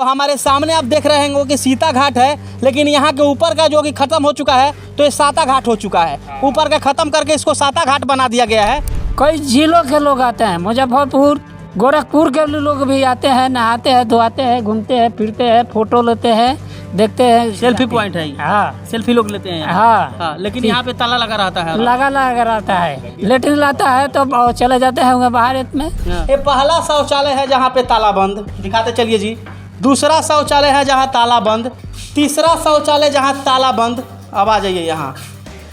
तो हमारे सामने आप देख रहे होंगे कि सीता घाट है, लेकिन यहाँ के ऊपर का जो कि ख़त्म हो चुका है तो ये साता घाट हो चुका है। ऊपर का ख़त्म करके इसको साता घाट बना दिया गया है। कई जिलों के लोग आते हैं, मुजफ्फरपुर गोरखपुर के लोग भी आते हैं, नहाते हैं, धोआते हैं, घूमते हैं, फिरते हैं, फोटो लेते हैं, देखते हैं। सेल्फी पॉइंट है। हाँ, सेल्फी लोग लेते हैं। हाँ, लेकिन यहाँ पे ताला लगा रहता है। लगा रहता है। लेटरिन लाता है तो चले जाते हैं बाहर में। ये पहला शौचालय है जहाँ पे ताला बंद, दिखाते चलिए जी। दूसरा शौचालय है जहाँ ताला बंद। तीसरा शौचालय जहाँ ताला बंद, अब आ जाइए यहाँ।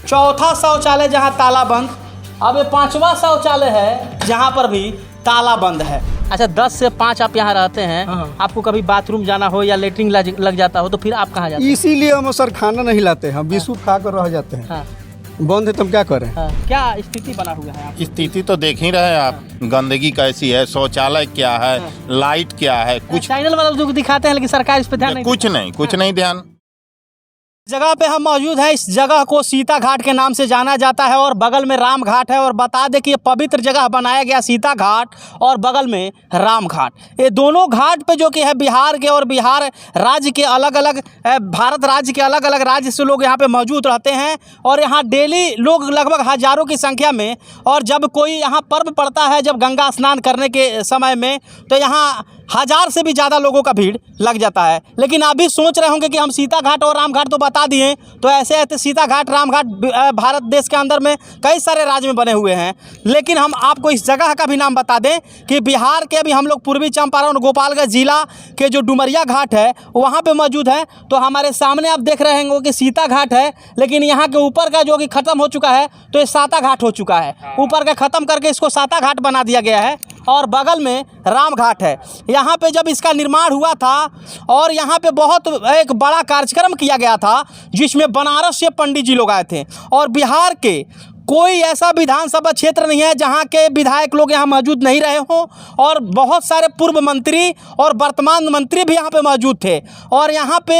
चौथा शौचालय जहाँ ताला बंद। अब ये पांचवा शौचालय है जहाँ पर भी ताला बंद है। अच्छा, 10 से 5 आप यहाँ रहते हैं। आपको कभी बाथरूम जाना हो या लेटरिन लग जाता हो तो फिर आप कहाँ जाते हैं? इसीलिए हम सर खाना नहीं लाते, हम बिस्कुट खा कर रह जाते हैं। बंद है तो हम क्या करें? क्या स्थिति बना हुआ है? स्थिति तो देख ही रहे हैं आप, गंदगी कैसी है, शौचालय क्या है, लाइट क्या है, कुछ चैनल वाले जो दिखाते हैं लेकिन सरकार इस पे ध्यान नहीं कुछ नहीं ध्यान। जगह पे हम मौजूद हैं। इस जगह को सीता घाट के नाम से जाना जाता है और बगल में राम घाट है। और बता दें कि ये पवित्र जगह बनाया गया सीता घाट और बगल में राम घाट। ये दोनों घाट पे जो कि है बिहार के और बिहार राज्य के अलग अलग, भारत राज्य के अलग अलग राज्य से लोग यहाँ पे मौजूद रहते हैं। और यहाँ डेली लोग लगभग हज़ारों की संख्या में, और जब कोई यहाँ पर्व पड़ता है, जब गंगा स्नान करने के समय में, तो यहाँ 1000 से भी ज़्यादा लोगों का भीड़ लग जाता है। लेकिन अभी सोच रहे होंगे कि हम सीता घाट और राम घाट तो बता दिए, तो ऐसे ऐसे सीता घाट राम घाट भारत देश के अंदर में कई सारे राज्य में बने हुए हैं। लेकिन हम आपको इस जगह का भी नाम बता दें कि बिहार के भी हम लोग पूर्वी चंपारण और गोपालगंज जिला के जो डुमरिया घाट है वहाँ पे मौजूद है। तो हमारे सामने आप देख रहे होंगे कि सीता घाट है, लेकिन यहाँ के ऊपर का जो कि ख़त्म हो चुका है तो ये साता घाट हो चुका है। ऊपर का ख़त्म करके इसको साता घाट बना दिया गया है और बगल में राम घाट है। यहाँ पे जब इसका निर्माण हुआ था और यहाँ पे बहुत एक बड़ा कार्यक्रम किया गया था जिसमें बनारस से पंडित जी लोग आए थे। और बिहार के कोई ऐसा विधानसभा क्षेत्र नहीं है जहाँ के विधायक लोग यहाँ मौजूद नहीं रहे हों। और बहुत सारे पूर्व मंत्री और वर्तमान मंत्री भी यहाँ पे मौजूद थे। और यहाँ पे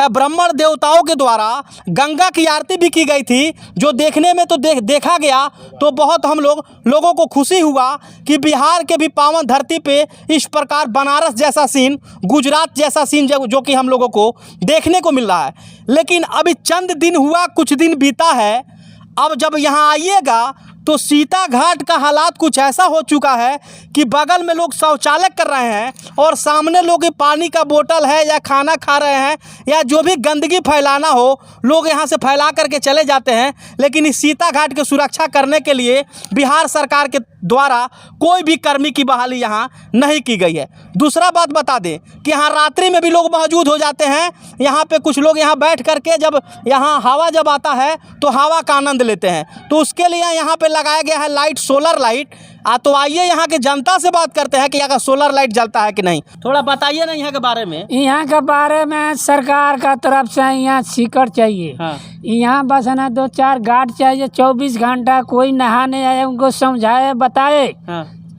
ब्राह्मण देवताओं के द्वारा गंगा की आरती भी की गई थी, जो देखने में तो देखा गया तो बहुत हम लोगों को खुशी हुआ कि बिहार के भी पावन धरती पे इस प्रकार बनारस जैसा सीन, गुजरात जैसा सीन जो कि हम लोगों को देखने को मिल रहा है। लेकिन अभी चंद दिन हुआ, कुछ दिन बीता है, अब जब यहाँ आइएगा तो सीता घाट का हालात कुछ ऐसा हो चुका है कि बगल में लोग शौचालय कर रहे हैं और सामने लोग पानी का बोतल है या खाना खा रहे हैं या जो भी गंदगी फैलाना हो लोग यहाँ से फैला करके चले जाते हैं। लेकिन इस सीता घाट की सुरक्षा करने के लिए बिहार सरकार के द्वारा कोई भी कर्मी की बहाली यहाँ नहीं की गई है। दूसरा बात बता दें कि यहाँ रात्रि में भी लोग मौजूद हो जाते हैं। यहाँ पे कुछ लोग यहाँ बैठ करके जब यहाँ हवा जब आता है तो हवा का आनंद लेते हैं। तो उसके लिए यहाँ पे लगाया गया है लाइट, सोलर लाइट। तो आइए यहाँ के जनता से बात करते हैं कि यहाँ का सोलर लाइट जलता है कि नहीं। थोड़ा बताइए ना यहाँ के बारे में। यहाँ के बारे में सरकार का तरफ से यहाँ सीकर चाहिए। यहाँ बस है ना 2-4 गार्ड चाहिए, 24 घंटा कोई नहाने आए उनको समझाए बताए,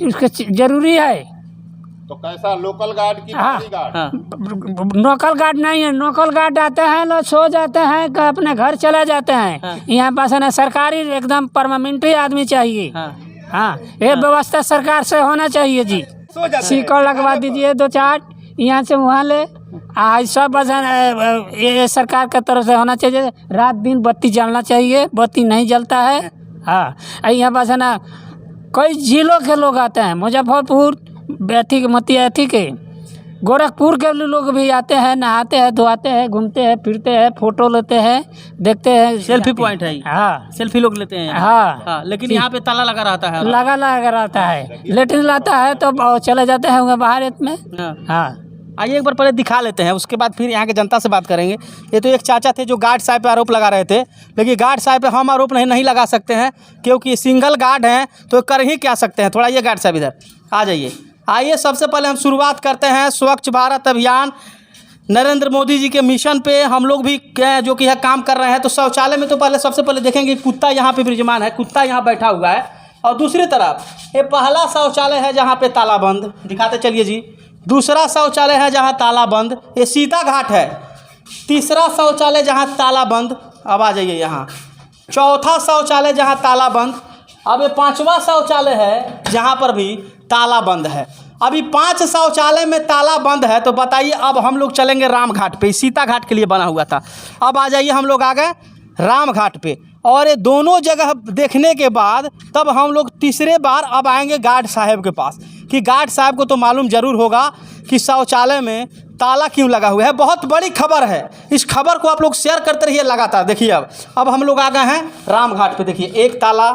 उसका जरूरी है। तो कैसा लोकल गार्ड की गार्ड? लोकल गार्ड नहीं है, लोकल गार्ड आते हैं, लोग सो जाते हैं, अपने घर चले जाते हैं। यहाँ बस है ना सरकारी एकदम परमानेंट आदमी चाहिए। हाँ, ये व्यवस्था सरकार से होना चाहिए जी। सीकर लगवा दीजिए 2-4, यहाँ से वहाँ ले सब बस ये सरकार की तरफ से होना चाहिए। रात दिन बत्ती जलना चाहिए, बत्ती नहीं जलता है। हाँ, यहाँ बस है ना कई जिलों के लोग आते हैं, मुजफ्फरपुर मतिया के गोरखपुर के लोग भी आते हैं, नहाते हैं, धोआते हैं, घूमते हैं, फिरते हैं, फोटो लेते हैं, देखते हैं। सेल्फी पॉइंट है। हाँ, सेल्फी लोग लेते हैं। हाँ, लेकिन यहाँ पे ताला लगा रहता है। लगा रहता है। लेटरिन लाता है तो चले जाते हैं बाहर में। हाँ, आइए एक बार पहले दिखा लेते हैं, उसके बाद फिर यहाँ के जनता से बात करेंगे। ये तो एक चाचा थे जो गार्ड साहब पे आरोप लगा रहे थे, लेकिन गार्ड साहब पे हम आरोप नहीं लगा सकते हैं क्योंकि सिंगल गार्ड हैं तो कर ही क्या सकते हैं। थोड़ा ये गार्ड साहब इधर आ जाइए। आइए सबसे पहले हम शुरुआत करते हैं स्वच्छ भारत अभियान नरेंद्र मोदी जी के मिशन पे हम लोग भी जो कि है काम कर रहे हैं। तो शौचालय में तो पहले सबसे पहले देखेंगे कुत्ता यहाँ पे विराजमान है, कुत्ता यहाँ बैठा हुआ है। और दूसरी तरफ ये पहला शौचालय है जहाँ पे ताला बंद, दिखाते चलिए जी। दूसरा शौचालय है जहाँ ताला बंद, ये सीता घाट है। तीसरा शौचालय जहाँ ताला बंद, अब आ जाइए यहाँ। चौथा शौचालय जहाँ ताला बंद। अब ये पांचवा शौचालय है जहाँ पर भी ताला बंद है। अभी 5 शौचालय में ताला बंद है, तो बताइए अब हम लोग चलेंगे राम घाट पे। सीता घाट के लिए बना हुआ था। अब आ जाइए, हम लोग आ गए राम घाट पे, और ये दोनों जगह देखने के बाद तब हम लोग तीसरे बार अब आएंगे गार्ड साहब के पास, कि गार्ड साहब को तो मालूम ज़रूर होगा कि शौचालय में ताला क्यों लगा हुआ है। बहुत बड़ी खबर है, इस खबर को आप लोग शेयर करते रहिए लगातार। देखिए अब हम लोग आ गए हैं राम घाट पे। देखिए 1 ताला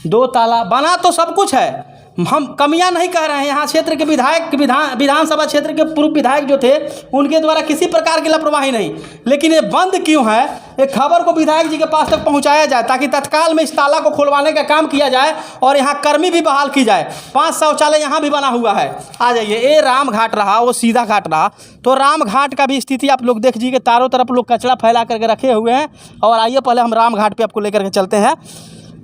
2 ताला बना तो सब कुछ है, हम कमियां नहीं कह रहे हैं। यहाँ क्षेत्र के विधायक विधानसभा क्षेत्र के पूर्व विधायक जो थे उनके द्वारा किसी प्रकार की लापरवाही नहीं, लेकिन ये बंद क्यों है, एक खबर को विधायक जी के पास तक पहुंचाया जाए ताकि तत्काल में इस ताला को खुलवाने का काम किया जाए और यहाँ कर्मी भी बहाल की जाए। 5 शौचालय यहाँ भी बना हुआ है। आ जाइए, ये राम घाट रहा, वो सीधा घाट रहा, तो राम घाट का भी स्थिति आप लोग देख लीजिए, चारों तरफ लोग कचरा फैला करके रखे हुए हैं। और आइए पहले हम राम घाट पर आपको लेकर के चलते हैं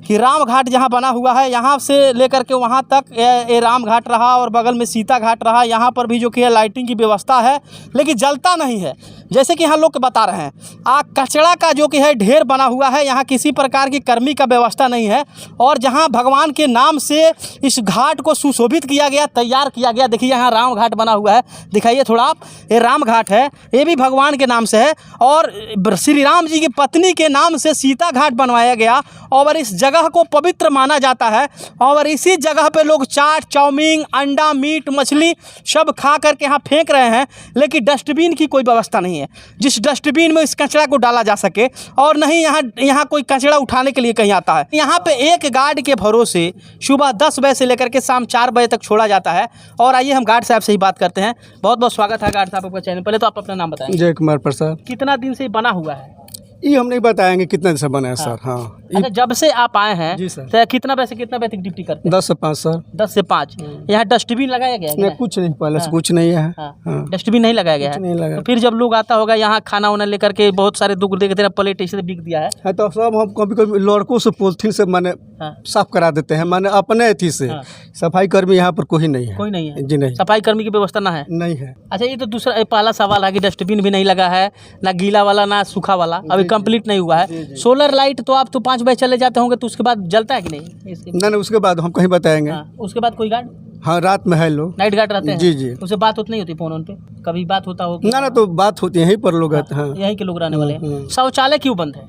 कि राम घाट जहाँ बना हुआ है, यहाँ से लेकर के वहाँ तक ये राम घाट रहा, और बगल में सीता घाट रहा। यहाँ पर भी जो कि लाइटिंग की व्यवस्था है, लेकिन जलता नहीं है, जैसे कि यहाँ लोग बता रहे हैं। कचरा का जो कि है ढेर बना हुआ है, यहाँ किसी प्रकार की कर्मी का व्यवस्था नहीं है। और जहाँ भगवान के नाम से इस घाट को सुशोभित किया गया, तैयार किया गया। देखिए यहाँ राम घाट बना हुआ है, दिखाइए थोड़ा आप। ये राम घाट है, ये भी भगवान के नाम से है, और श्री राम जी की पत्नी के नाम से सीता घाट बनवाया गया। और इस जगह को पवित्र माना जाता है, और इसी जगह पे लोग चाट, चाउमीन, अंडा, मीट, मछली सब खा करके यहाँ फेंक रहे हैं। लेकिन डस्टबिन की कोई व्यवस्था नहीं है, जिस डस्टबिन में इस कचरा को डाला जा सके, और नहीं यहाँ कोई कचरा उठाने के लिए कहीं आता है। यहाँ पे एक गार्ड के भरोसे सुबह 10 बजे से लेकर के शाम 4 बजे तक छोड़ा जाता है। और आइए हम गार्ड साहब से ही बात करते हैं। बहुत बहुत स्वागत है गार्ड साहब आपका चैनल। पहले तो आप अपना नाम बताएं। जय कुमार प्रसाद। कितना दिन से बना हुआ है? ये हम नहीं बताएंगे कितने दिन से बना है सर। हाँ, अच्छा, जब से आप आए हैं जी सर, तो कितना बजे से कितना बजे तक ड्यूटी करते हैं? 10 से 5 सर। 10 से 5। यहाँ डस्टबिन लगाया गया है? नहीं, कुछ नहीं, पहले से कुछ नहीं है। हाँ। डस्टबिन नहीं लगाया गया है? नहीं लगा। तो फिर जब लोग आता होगा यहाँ खाना वाना लेकर के, बहुत सारे दुख देखते हैं, प्लेट इसे बिक दिया है तो सब हम कभी कभी लड़कों से पॉलिथीन से माने साफ करा देते हैं, माने अपने अथी से। सफाई कर्मी यहाँ पर कोई नहीं है। कोई नहीं है जी? नहीं, सफाई कर्मी की व्यवस्था ना है? नहीं है। अच्छा, ये तो दूसरा पहला सवाल है कि डस्टबिन भी नहीं लगा है, ना गीला वाला ना सूखा वाला, अभी कंप्लीट नहीं हुआ है। सोलर लाइट तो आप तो 5 बजे चले जाते होंगे, तो उसके बाद जलता है कि नहीं? नहीं, उसके बाद हम कहीं बताएंगे। उसके बाद कोई गार्ड? हाँ, रात में है लोग, नाइट गार्ड रहते हैं। जी। उससे बात होती नहीं होती फोन पे? कभी बात होता हो? ना तो बात होती है, यहीं पर लोग आते हैं, यहीं के लोग रहने वाले हैं। शौचालय क्यों बंद है?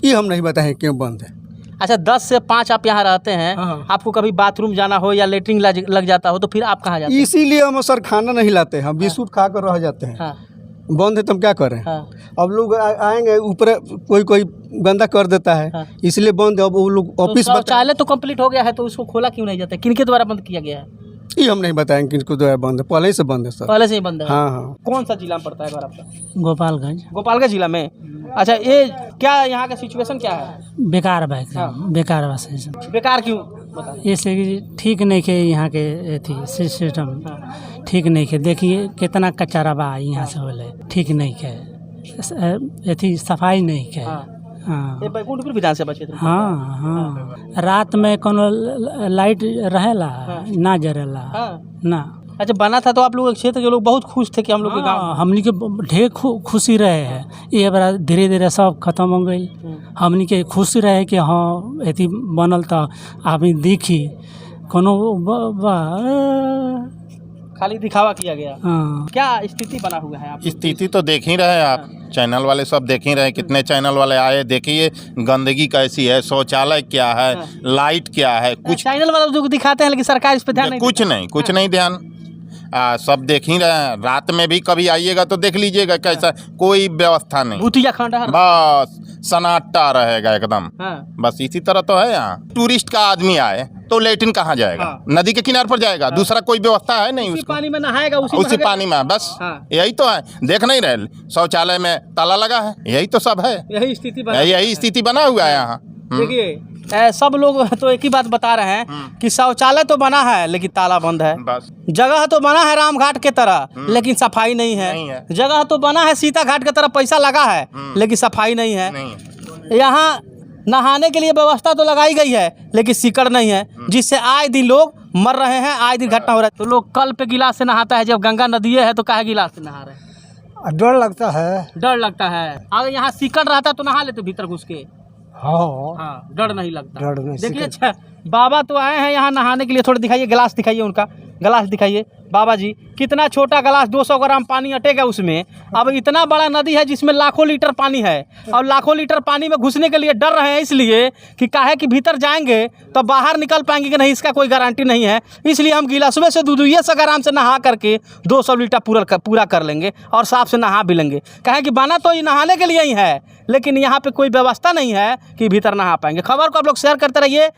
ये हम नहीं बताएं क्यों बंद है। अच्छा, 10 से 5 आप यहाँ रहते हैं, आपको कभी बाथरूम जाना हो या लेटरिन लग जाता हो, तो फिर आप कहाँ जाते हैं? इसीलिए हम सर खाना नहीं लाते हैं, हम बिस्कुट खा कर रह जाते हैं। बंद है तो हम क्या करें? अब लोग आएंगे, ऊपर कोई गंदा कर देता है, इसलिए बंद है। अब वो लोग ऑफिस, शौचालय तो कंप्लीट हो गया है, तो उसको खोला क्यों नहीं जाता? किनके द्वारा बंद किया गया है? ये हम नहीं बताएंगे किनको द्वारा बंद है, पहले ही से बंद है सर। पहले से ही बंद है? हाँ। कौन सा जिला में पड़ता है घर आपका? गोपालगंज जिला में। अच्छा, ये क्या यहाँ का सिचुएशन क्या है? बेकार बाइक बेकार बस बेकार क्यों बता? इससे ठीक नहीं के यहाँ के थी सिस्टम ठीक नहीं के। देखिए कितना कचरा बा यहाँ से होले, ठीक नहीं के एथी सफाई नहीं के। हाँ, ये बैकुंठपुर विधानसभा क्षेत्र। हाँ। रात में कोनो लाइट रहेला ना जरेला ना। अच्छा, बना था तो आप लोग क्षेत्र के लोग बहुत खुश थे कि हम लोग के गाँव? हमनी के ढेर खुशी रहे है। ये बड़ा धीरे धीरे सब खत्म हो गई। हमनी के खुशी रहे कि हाँ एथी बनल तो आदमी देखी कोनो खाली दिखावा किया गया। हाँ। क्या स्थिति बना हुआ है? आप स्थिति तो देख ही रहे हैं आप, चैनल वाले सब देख ही रहे हैं। कितने चैनल वाले आए, देखिए गंदगी कैसी है, शौचालय क्या है, लाइट क्या है। कुछ चैनल वाले जो दिखाते हैं, लेकिन सरकार इस पे ध्यान नहीं देती। कुछ नहीं ध्यान। सब देख ही रहे हैं। रात में भी कभी आइएगा तो देख लीजिएगा कैसा, कोई व्यवस्था नहीं, भूतिया खंडहर, बस सन्नाटा रहेगा एकदम। बस इसी तरह तो है यहाँ। टूरिस्ट का आदमी आए तो लेटिन कहाँ जाएगा? नदी के किनारे पर जाएगा, दूसरा कोई व्यवस्था है नहीं। उसी पानी में नहाएगा, उसी पानी में, बस यही तो है। देख नहीं रहे, शौचालय में ताला लगा है, यही तो सब है। यही स्थिति बना हुआ है यहाँ। देखिए, सब लोग तो एक ही बात बता रहे हैं कि शौचालय तो बना है लेकिन ताला बंद है। बस जगह तो बना है राम घाट के तरह, लेकिन सफाई नहीं है। जगह तो बना है सीता घाट के तरह, पैसा लगा है, लेकिन सफाई नहीं है। यहाँ नहाने के लिए व्यवस्था तो लगाई गई है, लेकिन सीकड़ नहीं है, जिससे आए दिन लोग मर रहे हैं, आए दिन घटना हो रहा है। तो लोग कल पे गिलास से नहाता है, जब गंगा नदी है तो काहे गिलास से नहा रहे हैं? डर लगता है। डर लगता है। अगर यहाँ सीकड़ रहता तो नहा लेते भीतर घुस के। हाँ, डर नहीं लगता। देखिए, अच्छा बाबा तो आए हैं यहाँ नहाने के लिए, थोड़ा दिखाइए गिलास, दिखाइए उनका गिलास दिखाइए बाबा जी, कितना छोटा गिलास 200 ग्राम पानी अटेगा उसमें। अब इतना बड़ा नदी है जिसमें लाखों लीटर पानी है, और लाखों लीटर पानी में घुसने के लिए डर रहे हैं, इसलिए कि काहे कि भीतर जाएंगे तो बाहर निकल पाएंगे कि नहीं, इसका कोई गारंटी नहीं है। इसलिए हम गिलासुए से दूधुए से आराम से नहा करके 200 लीटर पूरा कर लेंगे और साफ से नहा भी लेंगे। कहे कि बना तो ये नहाने के लिए ही है, लेकिन यहाँ पे कोई व्यवस्था नहीं है कि भीतर नहा पाएंगे। खबर को आप लोग शेयर करते रहिए।